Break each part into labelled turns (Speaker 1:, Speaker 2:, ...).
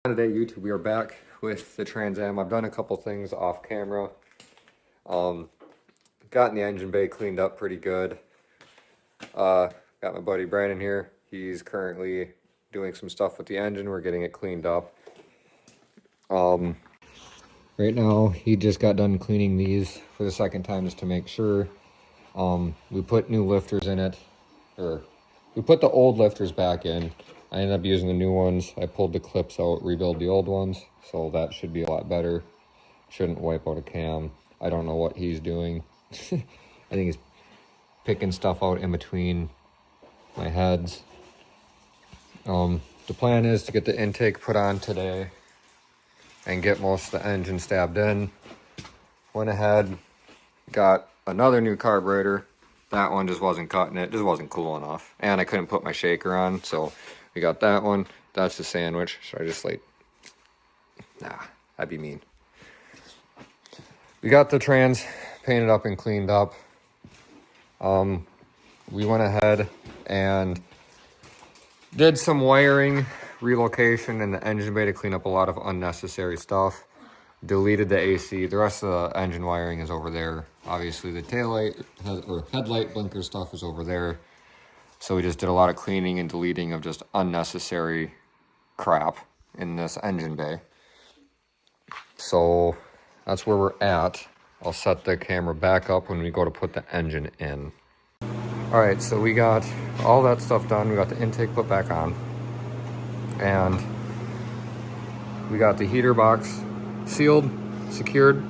Speaker 1: Today, YouTube, we are back with the Trans Am. I've done a couple things off camera. Gotten the engine bay cleaned up pretty good. Got my buddy Brandon here. He's currently doing some stuff with the engine. We're getting it cleaned up. Right now, he just got done cleaning these for the second time just to make sure. We put new lifters in it, or we put the old lifters back in. I ended up using the new ones. I pulled the clips out, rebuild the old ones, so that should be a lot better. Shouldn't wipe out a cam. I don't know what he's doing. I think he's picking stuff out in between my heads. The plan is to get the intake put on today and get most of the engine stabbed in. Went ahead, got another new carburetor. That one just wasn't cutting it, just wasn't cool enough. And I couldn't put my shaker on, so we got that one. That's the sandwich. Should I just like, nah, that'd be mean. We got the trans painted up and cleaned up. We went ahead and did some wiring relocation in the engine bay to clean up a lot of unnecessary stuff. Deleted the AC. The rest of the engine wiring is over there. Obviously the taillight or headlight blinker stuff is over there. So we just did a lot of cleaning and deleting of just unnecessary crap in this engine bay. So that's where we're at. I'll set the camera back up when we go to put the engine in. All right, so we got all that stuff done. We got the intake put back on. And we got the heater box sealed, secured.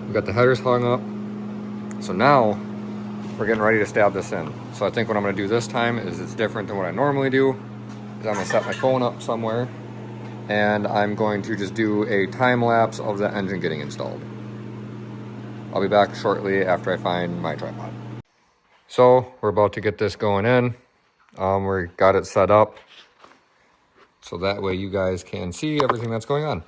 Speaker 1: We got the headers hung up. So now we're getting ready to stab this in. So I think what I'm gonna do this time is it's different than what I normally do. Is I'm gonna set my phone up somewhere and I'm going to just do a time lapse of the engine getting installed. I'll be back shortly after I find my tripod. So we're about to get this going in. We got it set up so that way you guys can see everything that's going on.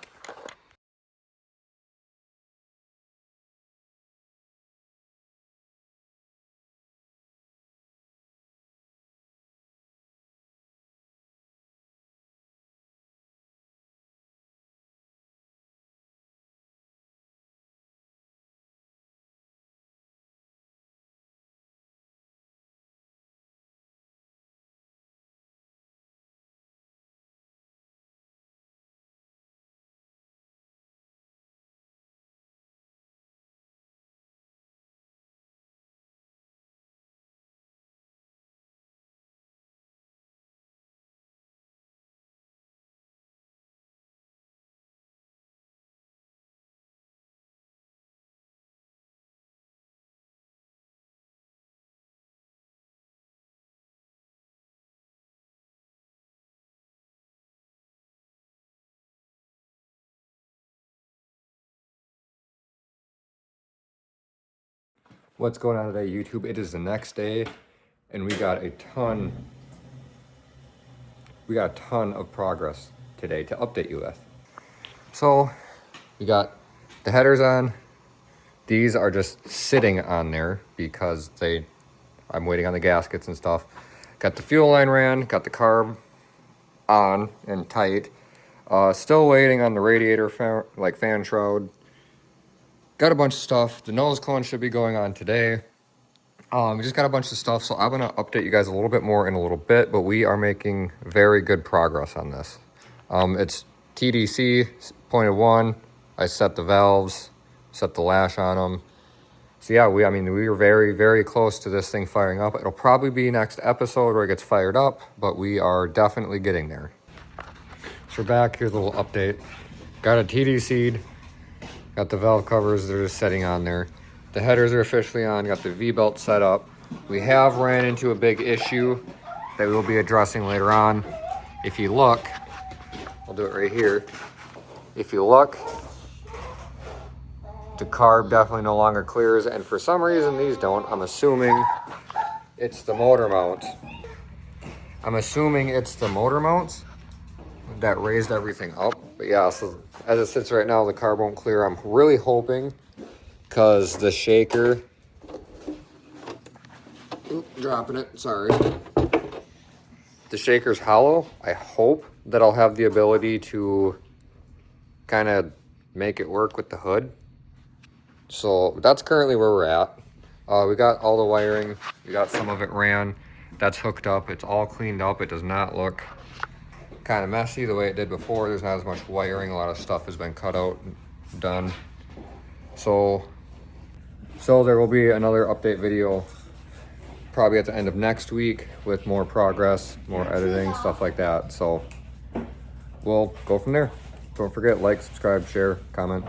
Speaker 1: What's going on today, YouTube? It is the next day and we got a ton of progress today to update you with. So we got the headers on. These are just sitting on there because I'm waiting on the gaskets and stuff. Got the fuel line ran, got the carb on and tight. Still waiting on the radiator fan shroud. Got a bunch of stuff. The nose cone should be going on today. We just got a bunch of stuff, so I'm gonna update you guys a little bit more in a little bit, but we are making very good progress on this. It's TDC, pointed 1. I set the valves, set the lash on them. So yeah, we were very, very close to this thing firing up. It'll probably be next episode where it gets fired up, but we are definitely getting there. So we're back, here's a little update. Got a TDC'd, got the valve covers, they're just sitting on there. The headers are officially on, got the V-belt set up. We have ran into a big issue that we'll be addressing later on. If you look, I'll do it right here. If you look, the carb definitely no longer clears, and for some reason these don't. I'm assuming it's the motor mount. I'm assuming it's the motor mounts that raised everything up. But yeah, so as it sits right now, the carb won't clear. I'm really hoping, because the shaker, dropping it, sorry. The shaker's hollow. I hope that I'll have the ability to kind of make it work with the hood. So that's currently where we're at. We got all the wiring. We got some of it ran. That's hooked up. It's all cleaned up. It does not look kind of messy the way it did before. There's not as much wiring. A lot of stuff has been cut out and done. So there will be another update video probably at the end of next week with more progress, more editing, stuff like that. So we'll go from there. Don't forget, like, subscribe, share, comment.